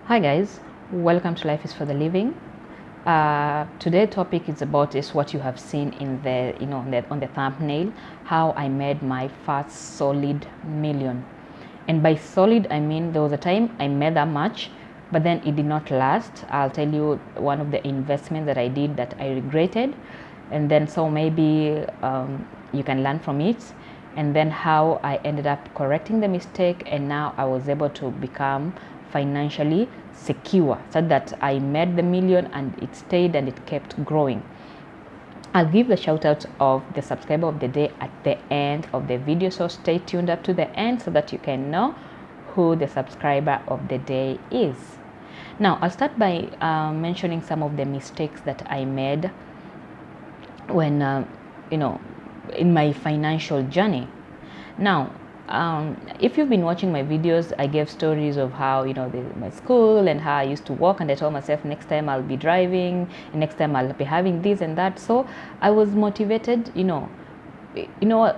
Hi guys, welcome to Life is for the Living. Today's topic is what you have seen in the on the thumbnail, how I made my first solid million. And by solid I mean there was a time I made that much, but then it did not last. I'll tell you one of the investments that I did that I regretted, and then so maybe you can learn from it, and then how I ended up correcting the mistake, and now I was able to become financially secure so that I made the million and it stayed and it kept growing. I'll give the shout out of the subscriber of the day at the end of the video, so stay tuned up to the end so that you can know who the subscriber of the day is. Now I'll start by mentioning some of the mistakes that I made when in my financial journey. Now if you've been watching my videos, I gave stories of how my school and how I used to walk, and I told myself next time I'll be driving, and next time I'll be having this and that. So I was motivated, I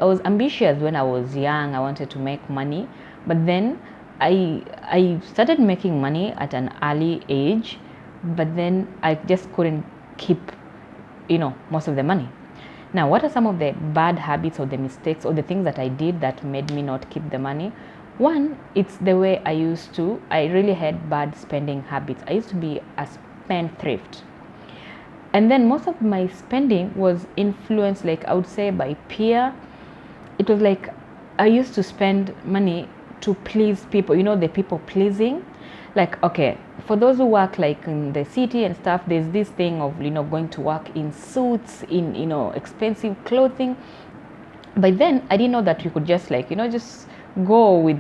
was ambitious when I was young. I wanted to make money, but then I started making money at an early age, but then I just couldn't keep most of the money. Now, what are some of the bad habits or the mistakes or the things that I did that made me not keep the money? One, it's the way I really had bad spending habits. I used to be a spendthrift. And then most of my spending was influenced, like I would say, by peer. It was like I used to spend money to please people, the people pleasing. Like, okay, for those who work like in the city and stuff, there's this thing of going to work in suits, in expensive clothing. But then I didn't know that you could just just go with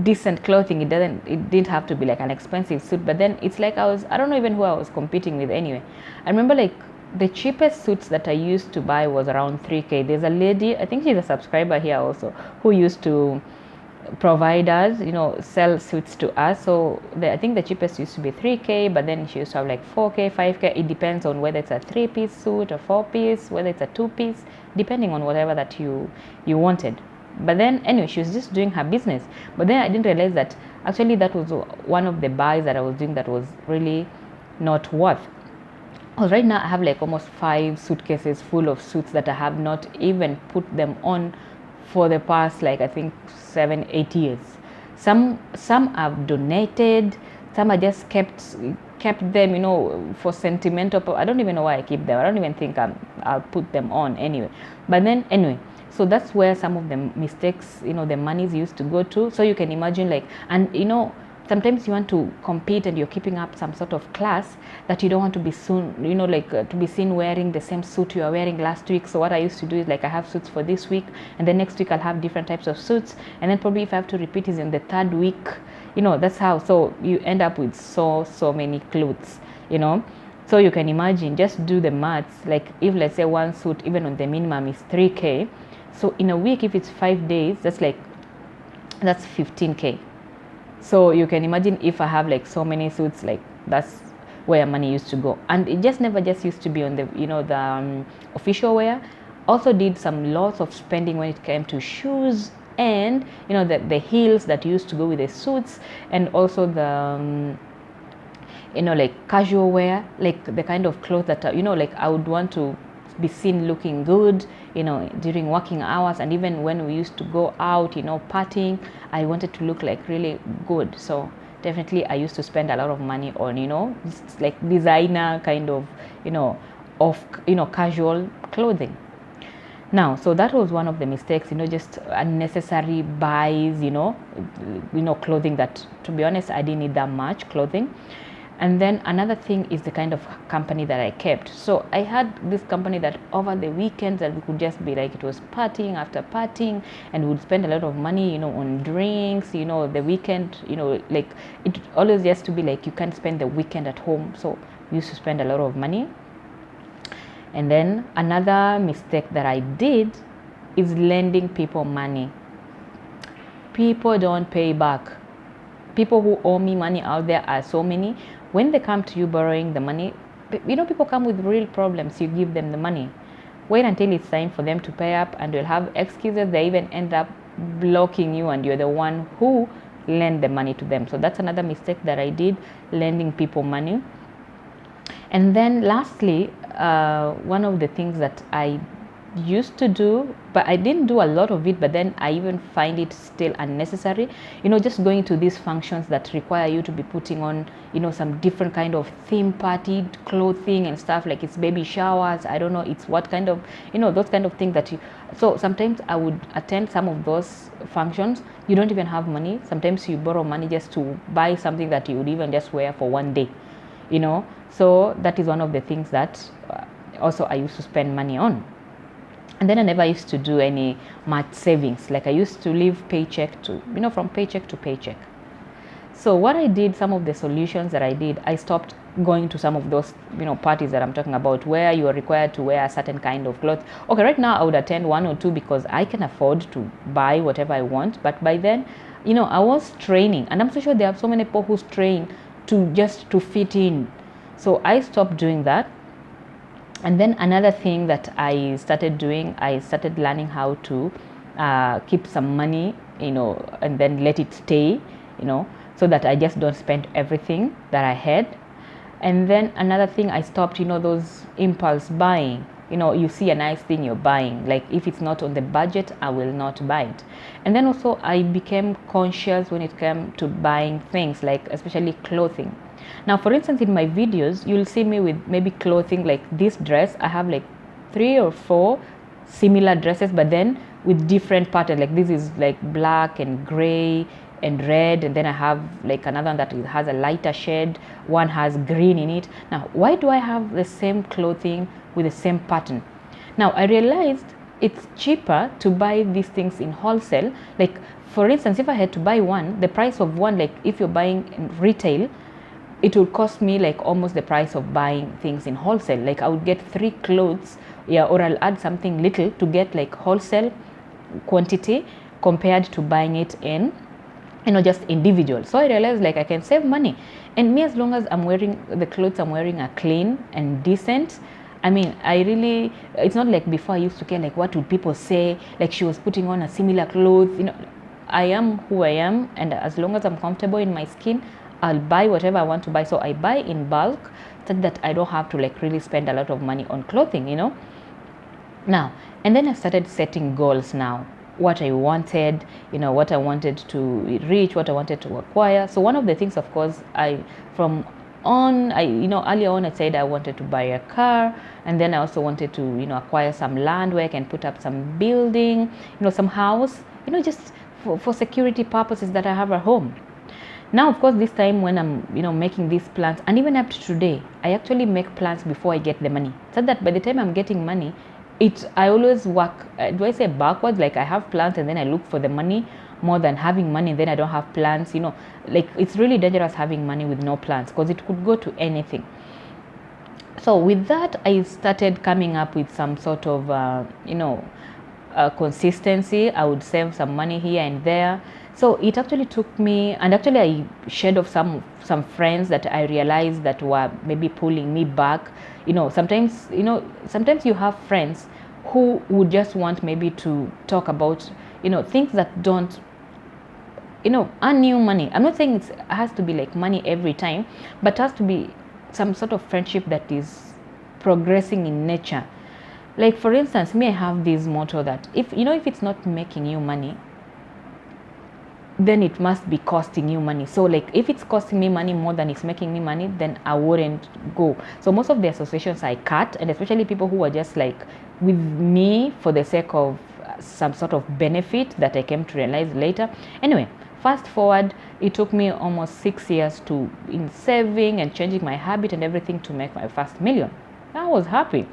decent clothing. It didn't have to be like an expensive suit. But then it's like I don't know even who I was competing with anyway. I remember like the cheapest suits that I used to buy was around 3K. There's a lady, I think she's a subscriber here also, who used to provide us, sell suits to us. So I think the cheapest used to be 3K, but then she used to have like 4K, 5K. It depends on whether it's a 3-piece suit or 4-piece, whether it's a 2-piece, depending on whatever that you wanted. But then anyway, she was just doing her business. But then I didn't realize that actually that was one of the buys that I was doing that was really not worth. Because right now I have like almost 5 suitcases full of suits that I have not even put them on for the past like I think 7-8 years. Some I've donated, some I just kept them for sentimental. I don't even know why I keep them. I don't even think I'll put them on anyway. But then anyway, so that's where some of the mistakes, the monies used to go to. So you can imagine like, and sometimes you want to compete and you're keeping up some sort of class that you don't want to be soon, to be seen wearing the same suit you were wearing last week. So what I used to do is like I have suits for this week, and then next week I'll have different types of suits, and then probably if I have to repeat is in the third week, that's how. So you end up with so many clothes, So you can imagine, just do the maths. Like if let's say one suit, even on the minimum, is 3K. So in a week, if it's 5 days, that's 15K. So you can imagine if I have like so many suits, like that's where money used to go. And it just never just used to be on the the official wear. Also did some lots of spending when it came to shoes and the heels that used to go with the suits, and also the like casual wear, like the kind of clothes that like I would want to be seen looking good during working hours, and even when we used to go out partying, I wanted to look like really good. So definitely I used to spend a lot of money on just like designer kind of casual clothing. Now, so that was one of the mistakes, just unnecessary buys, clothing that, to be honest, I didn't need that much clothing. And then another thing is the kind of company that I kept. So I had this company that over the weekends that we could just be like, it was partying after partying, and we would spend a lot of money, on drinks, the weekend, like it always has to be like you can't spend the weekend at home. So we used to spend a lot of money. And then another mistake that I did is lending people money. People don't pay back. People who owe me money out there are so many. When they come to you borrowing the money, people come with real problems. You give them the money. Wait until it's time for them to pay up, and you'll have excuses. They even end up blocking you, and you're the one who lend the money to them. So that's another mistake that I did, lending people money. And then lastly, one of the things that I used to do, but I didn't do a lot of it, but then I even find it still unnecessary, just going to these functions that require you to be putting on, some different kind of theme party clothing and stuff, like it's baby showers, I don't know, it's what kind of, those kind of things that so sometimes I would attend some of those functions. You don't even have money. Sometimes you borrow money just to buy something that you would even just wear for one day, so that is one of the things that also I used to spend money on. And then I never used to do any much savings. Like I used to live paycheck to, from paycheck to paycheck. So what I did, some of the solutions that I did, I stopped going to some of those, parties that I'm talking about, where you are required to wear a certain kind of clothes. Okay, right now I would attend one or two because I can afford to buy whatever I want. But by then, I was training, and I'm so sure there are so many people who train to fit in. So I stopped doing that. And then another thing that I started doing, I started learning how to keep some money, and then let it stay, so that I just don't spend everything that I had. And then another thing, I stopped, those impulse buying. You see a nice thing, you're buying. Like if it's not on the budget, I will not buy it. And then also I became conscious when it came to buying things, like especially clothing. Now, for instance, in my videos, you'll see me with maybe clothing like this dress. I have like 3 or 4 similar dresses, but then with different patterns. Like this is like black and gray and red, and then I have like another one that has a lighter shade. One has green in it. Now, why do I have the same clothing with the same pattern? Now, I realized it's cheaper to buy these things in wholesale. Like, for instance, if I had to buy one, the price of one, like if you're buying in retail, it would cost me like almost the price of buying things in wholesale. Like I would get 3 clothes, or I'll add something little to get like wholesale quantity compared to buying it in, just individual. So I realized like I can save money, and me, as long as I'm wearing the clothes I'm wearing are clean and decent. I mean, it's not like before I used to care like what would people say, like she was putting on a similar clothes. I am who I am, and as long as I'm comfortable in my skin, I'll buy whatever I want to buy. So I buy in bulk so that I don't have to like really spend a lot of money on clothing, Now, and then I started setting goals now. What I wanted, what I wanted to reach, what I wanted to acquire. So one of the things, of course, earlier on I said I wanted to buy a car, and then I also wanted to, acquire some land where I can put up some building, some house, just for security purposes that I have at home. Now, of course, this time when I'm, making these plans, and even up to today, I actually make plans before I get the money. So that by the time I'm getting money, I always work, do I say backwards? Like I have plans and then I look for the money more than having money and then I don't have plans, Like it's really dangerous having money with no plans, because it could go to anything. So with that, I started coming up with some sort of, consistency. I would save some money here and there. So it actually took me, and actually I shared of some friends that I realized that were maybe pulling me back. Sometimes you have friends who would just want maybe to talk about, things that don't, earn you money. I'm not saying it has to be like money every time, but it has to be some sort of friendship that is progressing in nature. Like for instance, me, I have this motto that if it's not making you money, then it must be costing you money. So like if it's costing me money more than it's making me money, then I wouldn't go. So most of the associations I cut, and especially people who are just like with me for the sake of some sort of benefit that I came to realize later. Anyway, fast forward, it took me almost 6 years in saving and changing my habit and everything to make my first million. I was happy,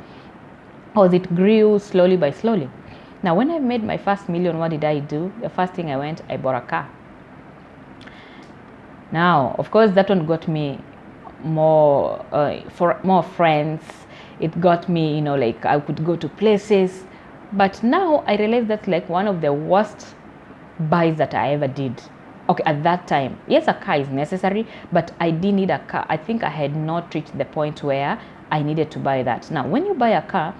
because it grew slowly by slowly. Now, when I made my first million, what did I do? The first thing I bought a car. Now, of course, that one got me more friends. It got me, like I could go to places. But now I realize that's like one of the worst buys that I ever did. Okay, at that time, yes, a car is necessary, but I didn't need a car. I think I had not reached the point where I needed to buy that. Now, when you buy a car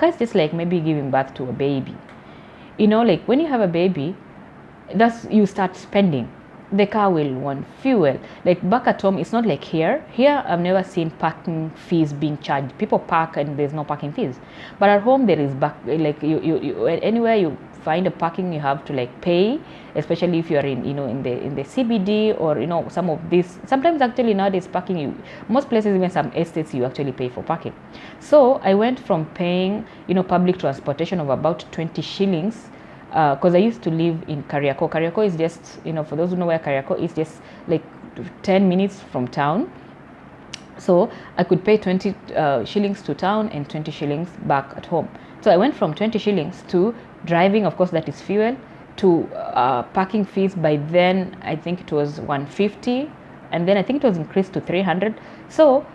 is just like maybe giving birth to a baby. Like when you have a baby, you start spending. the car will want fuel. Like back at home, it's not like here. Here, I've never seen parking fees being charged. People park and there's no parking fees. But at home, there is like you anywhere you find a parking, you have to like pay, especially if you're in the CBD, or some of these. Sometimes actually nowadays parking, most places, even some estates, you actually pay for parking. So I went from paying public transportation of about 20 shillings, because I used to live in Kariako. Kariako is just, for those who know where Kariako is, just like 10 minutes from town. So I could pay 20 shillings to town and 20 shillings back at home. So I went from 20 shillings to driving, of course, that is fuel, to parking fees. By then, I think it was 150, and then I think it was increased to 300. So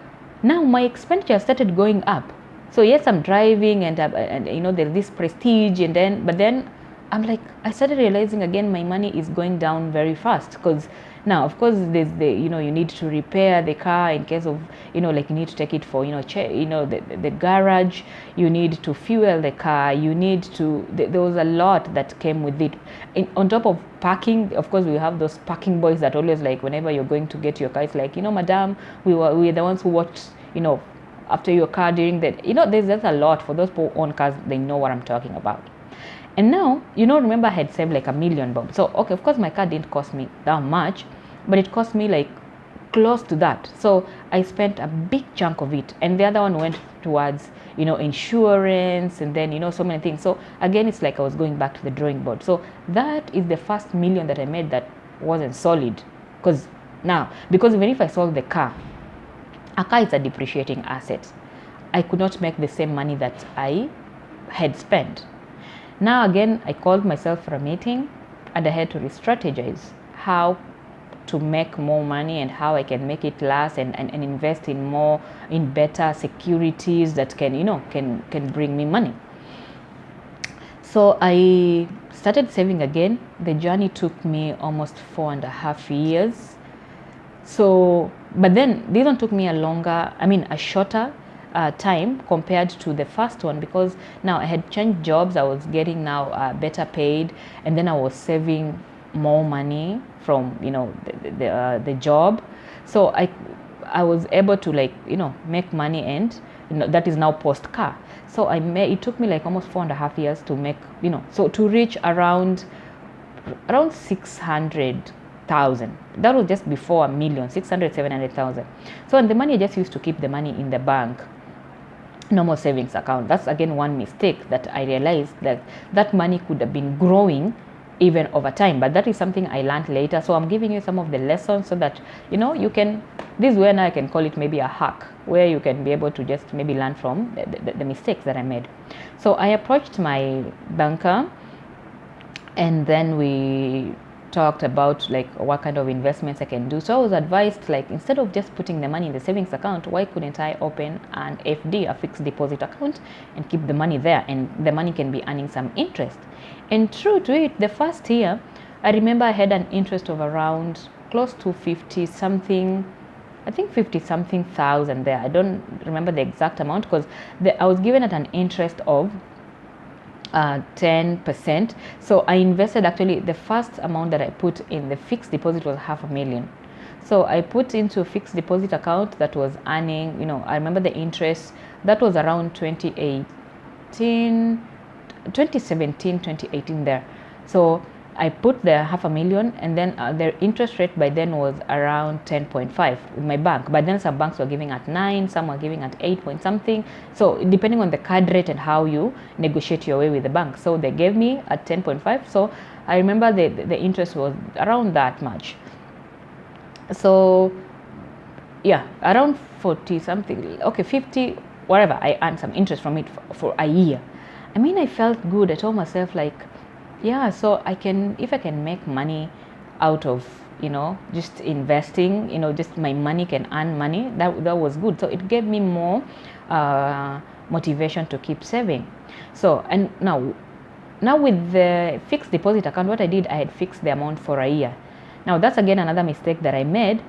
now my expenditure started going up. So yes, I'm driving, and there's this prestige, but then I'm like, I started realizing again my money is going down very fast, because now, of course, there's you need to repair the car in case of, like you need to take it for, the garage, you need to fuel the car, you need to, there was a lot that came with it. On top of parking, of course, we have those parking boys that always, like, whenever you're going to get your car, it's like, madam, we're the ones who watched, after your car during the, there's just a lot. For those who own cars, they know what I'm talking about. And now, remember I had saved like $1 million. So, okay, of course my car didn't cost me that much, but it cost me like close to that. So I spent a big chunk of it, and the other one went towards, insurance, and then, so many things. So again, it's like I was going back to the drawing board. So that is the first $1 million that I made that wasn't solid. Because even if I sold the car, a car is a depreciating asset. I could not make the same money that I had spent. Now again, I called myself for a meeting, and I had to re-strategize how to make more money and how I can make it last, and invest in better securities that can bring me money. So I started saving again. The journey took me almost 4.5 years. So, but then this one took me a shorter time compared to the first one, because now I had changed jobs. I was getting now better paid, and then I was saving more money from the job. So I was able to make money, and that is now post car. So it took me like almost 4.5 years to make, so to reach around 600,000. That was just before $1 million, 700,000. So, and the money, I just used to keep the money in the bank, no more savings account. That's again one mistake that I realized, that money could have been growing even over time, but that is something I learned later. So I'm giving you some of the lessons so that you can, this is where now I can call it maybe a hack, where you can be able to just maybe learn from the mistakes that I made. So I approached my banker, and then we talked about like what kind of investments I can do. So I was advised, like, instead of just putting the money in the savings account, why couldn't I open an FD, a fixed deposit account, and keep the money there, and the money can be earning some interest. And true to it, the first year, I remember I had an interest of around close to 50 something thousand there. I don't remember the exact amount, because I was given at an interest of 10%. So I invested, actually the first amount that I put in the fixed deposit was $500,000. So I put into a fixed deposit account that was earning, I remember the interest, that was around 2017, 2018 there. So I put the $500,000, and then the interest rate by then was around 10.5 with my bank. But then some banks were giving at 9, some were giving at 8 point something. So depending on the card rate and how you negotiate your way with the bank. So they gave me at 10.5. So I remember the interest was around that much. So yeah, around 40 something, okay, 50, whatever. I earned some interest from it for a year. I mean, I felt good. I told myself, like, yeah, so if I can make money out of, just investing, just my money can earn money, that was good. So it gave me more motivation to keep saving. So, and now with the fixed deposit account, what I did, I had fixed the amount for a year. Now that's again another mistake that I made.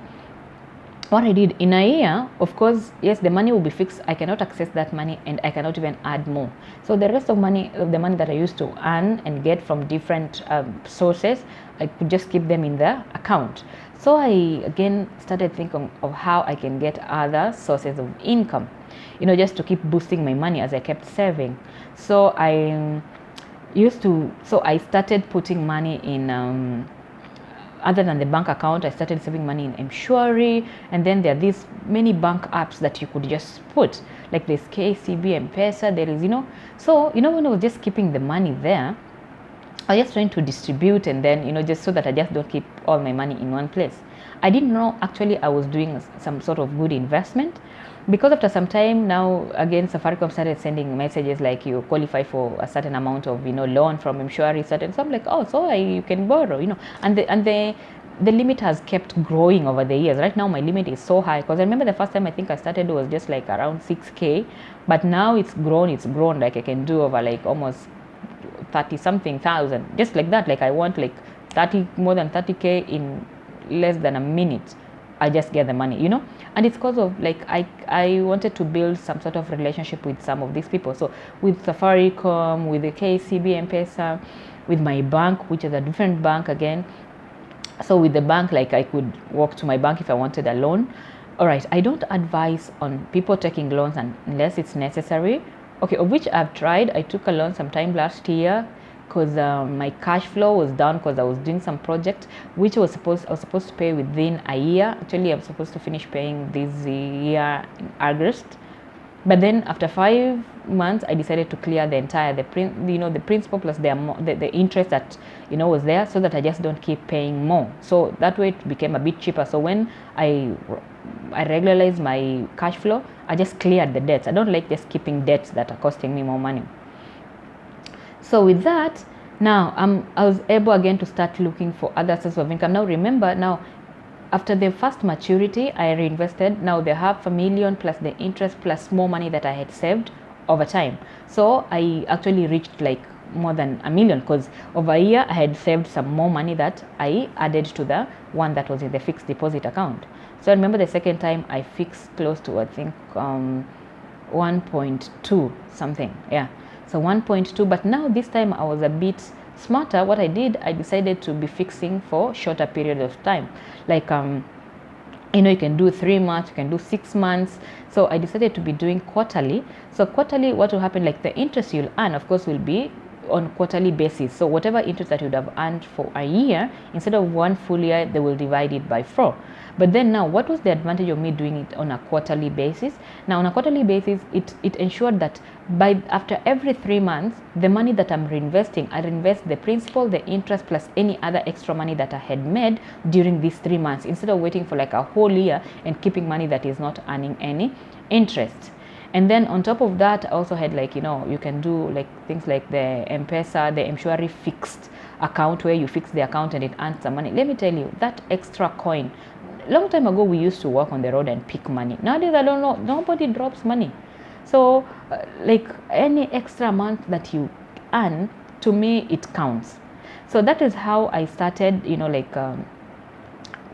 what I did in a year, of course, yes, the money will be fixed. I cannot access that money, and I cannot even add more. So the rest of the money that I used to earn and get from different sources, I could just keep them in the account. So I again started thinking of how I can get other sources of income, just to keep boosting my money as I kept saving. So I started putting money in. Other than the bank account, I started saving money in Mshwari, and then there are these many bank apps that you could just put, like there's KCB and Pesa, there is, so, when I was just keeping the money there, I was just trying to distribute, and then, just so that I just don't keep all my money in one place. I didn't know actually I was doing some sort of good investment, because after some time now, again, Safaricom started sending messages like you qualify for a certain amount of loan from Mshwari, certain. So I'm like, oh, so you can borrow, and the limit has kept growing over the years. Right now my limit is so high, because I remember the first time I think I started was just like around 6K, but now it's grown like I can do over like almost 30 something thousand, just like that. Like I want like more than 30K in less than a minute. I just get the money, and it's because of like I wanted to build some sort of relationship with some of these people. So with Safaricom, with the KCB M-Pesa, with my bank, which is a different bank again. So with the bank, like I could walk to my bank if I wanted a loan. All right, I don't advise on people taking loans unless it's necessary. Okay, of which I've tried. I took a loan sometime last year because my cash flow was down because I was doing some project which I was supposed to pay within a year. Actually, I'm supposed to finish paying this year in August, but then after 5 months I decided to clear the entire the principal plus the interest that was there, so that I just don't keep paying more. So that way it became a bit cheaper. So when I regularized my cash flow, I just cleared the debts. I don't like just keeping debts that are costing me more money. So with that, now I was able again to start looking for other sources of income. Now remember, now after the first maturity, I reinvested. Now the $500,000 plus the interest plus more money that I had saved over time. So I actually reached like more than $1 million, because over a year I had saved some more money that I added to the one that was in the fixed deposit account. So I remember the second time I fixed close to, I think 1.2 something, yeah. So 1.2, but now this time I was a bit smarter. What I did, I decided to be fixing for shorter period of time. Like, you can do 3 months, you can do 6 months. So I decided to be doing quarterly. So quarterly, what will happen, like the interest you'll earn, of course, will be on quarterly basis. So whatever interest that you would have earned for a year, instead of one full year, they will divide it by 4. But then now, what was the advantage of me doing it on a quarterly basis? Now on a quarterly basis, it ensured that after every 3 months, the money that I'm reinvesting, I reinvest the principal, the interest plus any other extra money that I had made during these 3 months, instead of waiting for like a whole year and keeping money that is not earning any interest. And then on top of that, I also had like, you can do like things like the M-Pesa, the Mshwari fixed account, where you fix the account and it earns some money. Let me tell you, that extra coin, long time ago we used to walk on the road and pick money. Nowadays, I don't know, nobody drops money. So like any extra amount that you earn, to me it counts. So that is how I started,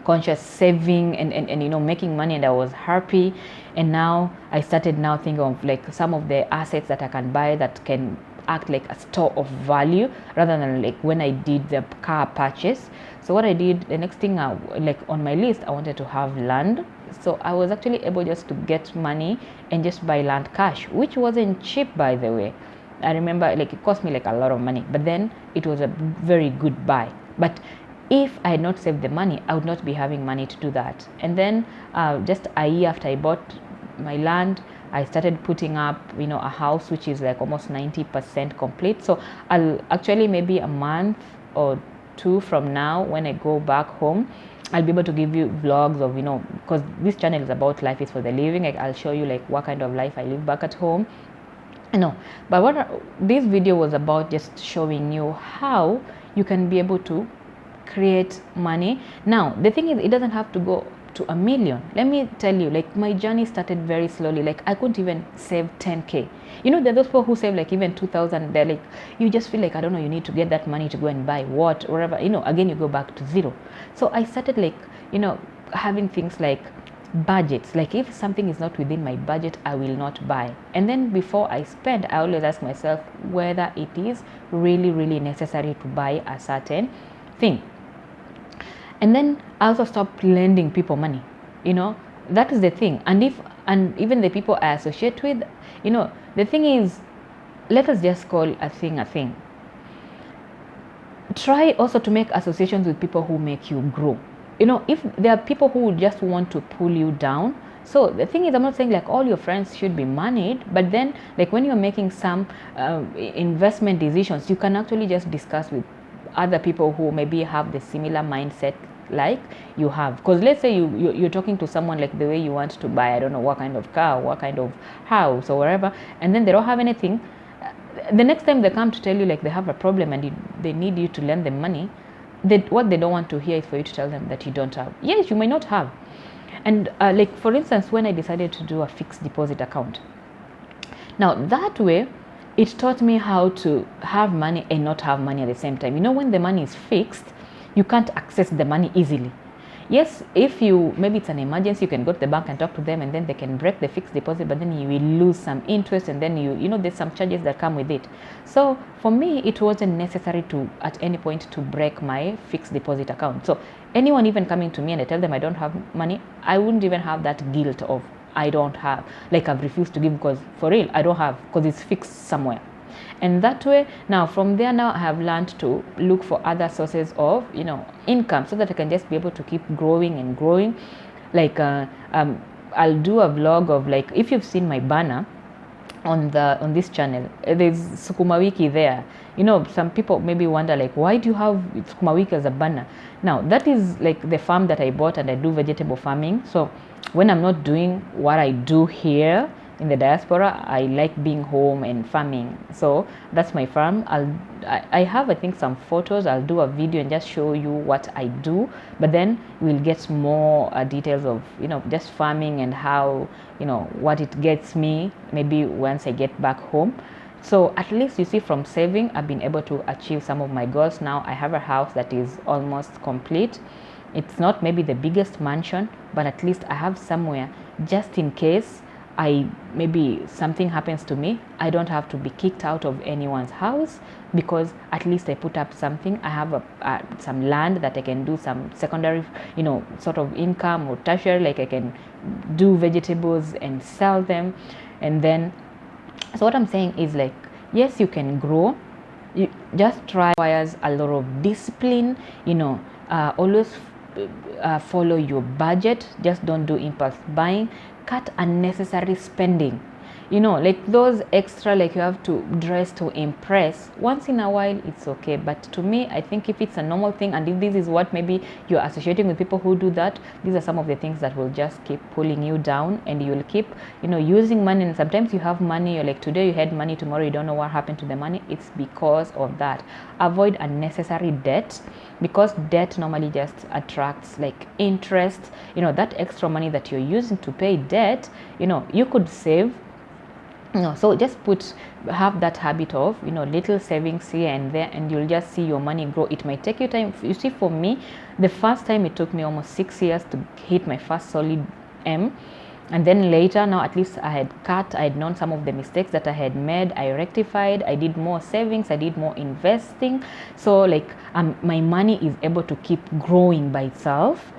conscious saving and making money, and I was happy. And now I started now thinking of like some of the assets that I can buy that can act like a store of value, rather than like when I did the car purchase. So what I did, the next thing like on my list, I wanted to have land. So I was actually able just to get money and just buy land cash, which wasn't cheap, by the way. I remember like it cost me like a lot of money, but then it was a very good buy. But if I had not saved the money, I would not be having money to do that. And then just a year after I bought my land, I started putting up, a house which is like almost 90% complete. So I'll actually, maybe a month or 2 from now, when I go back home, I'll be able to give you vlogs of, because this channel is about life is for the living. I'll show you like what kind of life I live back at home. But what this video was about, just showing you how you can be able to create money. Now the thing is, it doesn't have to go to $1 million. Let me tell you, like my journey started very slowly. Like I couldn't even save 10K. There are those people who save like even 2,000. They're like, you just feel like, I don't know, you need to get that money to go and buy what, whatever, again you go back to zero. So I started like, having things like budgets. Like if something is not within my budget, I will not buy. And then before I spend, I always ask myself whether it is really, really necessary to buy a certain thing. And then I also stop lending people money. That is the thing. And even the people I associate with, the thing is, let us just call a thing a thing. Try also to make associations with people who make you grow. If there are people who just want to pull you down. So the thing is, I'm not saying like all your friends should be moneyed, but then like when you're making some investment decisions, you can actually just discuss with other people who maybe have the similar mindset like you have. Because let's say you're talking to someone like the way you want to buy, I don't know what kind of car, what kind of house or whatever, and then they don't have anything. The next time they come to tell you like they have a problem and they need you to lend them money, what they don't want to hear is for you to tell them that you don't have. Yes, you may not have. And like for instance, when I decided to do a fixed deposit account, now that way it taught me how to have money and not have money at the same time. When the money is fixed, you can't access the money easily. Yes, if maybe it's an emergency, you can go to the bank and talk to them, and then they can break the fixed deposit, but then you will lose some interest, and then there's some charges that come with it. So for me, it wasn't necessary to at any point to break my fixed deposit account. So anyone even coming to me and I tell them I don't have money, I wouldn't even have that guilt of I don't have, like I've refused to give because for real I don't have, because it's fixed somewhere. And that way, now from there, now I have learned to look for other sources of income, so that I can just be able to keep growing and growing. Like I'll do a vlog of, like, if you've seen my banner on this channel, there's Sukuma Wiki there. Some people maybe wonder like, why do you have Sukuma Wiki as a banner? Now that is like the farm that I bought, and I do vegetable farming. So when I'm not doing what I do here in the diaspora, I like being home and farming. So that's my farm. I have, I think, some photos. I'll do a video and just show you what I do, but then we'll get more details of just farming and how what it gets me maybe once I get back home. So at least you see, from saving, I've been able to achieve some of my goals. Now I have a house that is almost complete. It's not maybe the biggest mansion, but at least I have somewhere just in case maybe something happens to me. I don't have to be kicked out of anyone's house, because at least I put up something. I have some land that I can do some secondary sort of income, or tertiary, like I can do vegetables and sell them. And then, so what I'm saying is, like, yes, you can grow. You just try. Requires a lot of discipline. Always follow your budget. Just don't do impulse buying. Cut unnecessary spending. Like those extra, like you have to dress to impress, once in a while it's okay. But to me, I think if it's a normal thing, and if this is what maybe you're associating with people who do that, these are some of the things that will just keep pulling you down, and you'll keep using money. And sometimes you have money, you're like, today you had money, tomorrow you don't know what happened to the money. It's because of that. Avoid unnecessary debt, because debt normally just attracts like interest. That extra money that you're using to pay debt, you could save. So just have that habit of little savings here and there, and you'll just see your money grow. It might take you time. You see, for me, the first time it took me almost 6 years to hit my first solid M. And then later, now at least I had known some of the mistakes that I had made. I rectified. I did more savings. I did more investing. So like my money is able to keep growing by itself.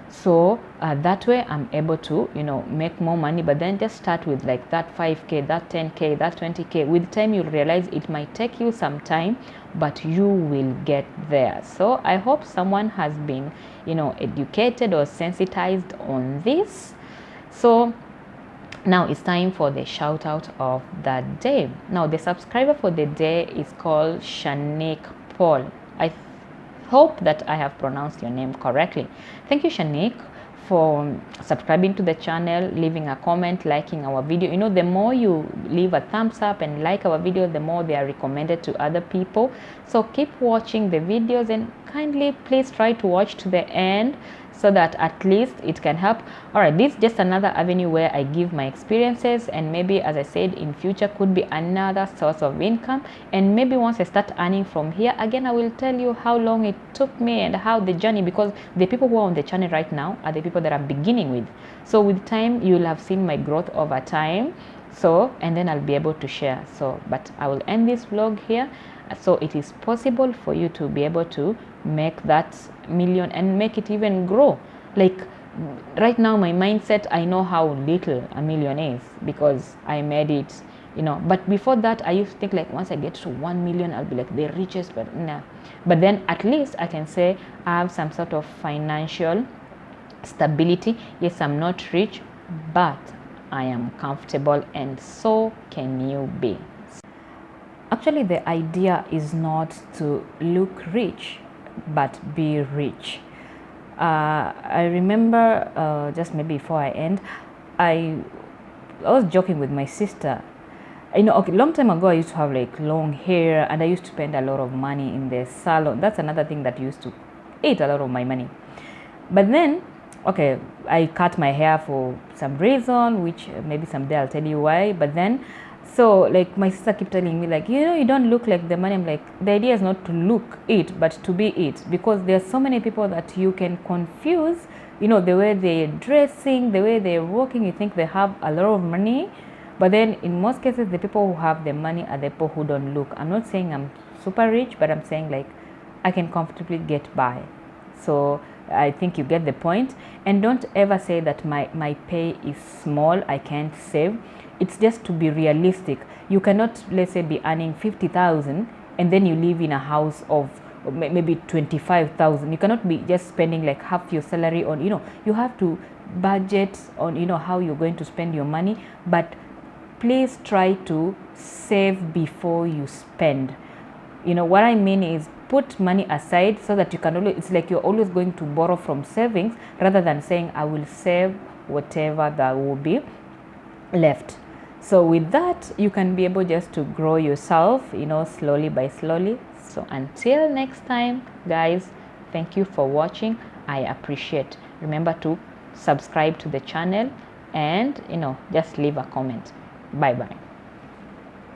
So that way I'm able to make more money. But then just start with like that 5k, that 10k, that 20k. With time you'll realize it might take you some time, but you will get there. So I hope someone has been educated or sensitized on this. So now it's time for the shout out of the day. Now the subscriber for the day is called Shanique Paul. I hope that I have pronounced your name correctly. Thank you, Shanique, for subscribing to the channel, leaving a comment, liking our video. The more you leave a thumbs up and like our video, the more they are recommended to other people. So keep watching the videos, and kindly please try to watch to the end, so that at least it can help. All right, this is just another avenue where I give my experiences, and maybe, as I said, in future could be another source of income. And maybe once I start earning from here, again, I will tell you how long it took me and how the journey, because the people who are on the channel right now are the people that I'm beginning with. So with time, you will have seen my growth over time. So, and then I'll be able to share. So, but I will end this vlog here. So it is possible for you to be able to make that million and make it even grow. Like right now, my mindset, I know how little a million is because I made it, you know. But before that, I used to think like once I get to 1 million, I'll be like the richest. But nah. But then at least I can say I have some sort of financial stability. Yes, I'm not rich, but I am comfortable, and so can you be. Actually, the idea is not to look rich, but be rich. I remember just maybe before I end, I was joking with my sister. You know, okay, long time ago I used to have like long hair, and I used to spend a lot of money in the salon. That's another thing that used to eat a lot of my money. But then, okay, I cut my hair for some reason, which maybe someday I'll tell you why. But then, so like my sister kept telling me like, you know, you don't look like the money. I'm like, the idea is not to look it, but to be it, because there are so many people that you can confuse, you know, the way they're dressing, the way they're walking. You think they have a lot of money, but then in most cases, the people who have the money are the people who don't look. I'm not saying I'm super rich, but I'm saying like I can comfortably get by. So I think you get the point. And don't ever say that my pay is small, I can't save. It's just to be realistic. You cannot, let's say, be earning 50,000 and then you live in a house of maybe 25,000. You cannot be just spending like half your salary on, you know, you have to budget on, you know, how you're going to spend your money. But please try to save before you spend. You know what I mean is put money aside so that you can always, it's like you're always going to borrow from savings rather than saying I will save whatever that will be left. So with that, you can be able just to grow yourself, you know, slowly by slowly. So until next time, guys, thank you for watching. I appreciate. Remember to subscribe to the channel and, you know, just leave a comment. Bye bye.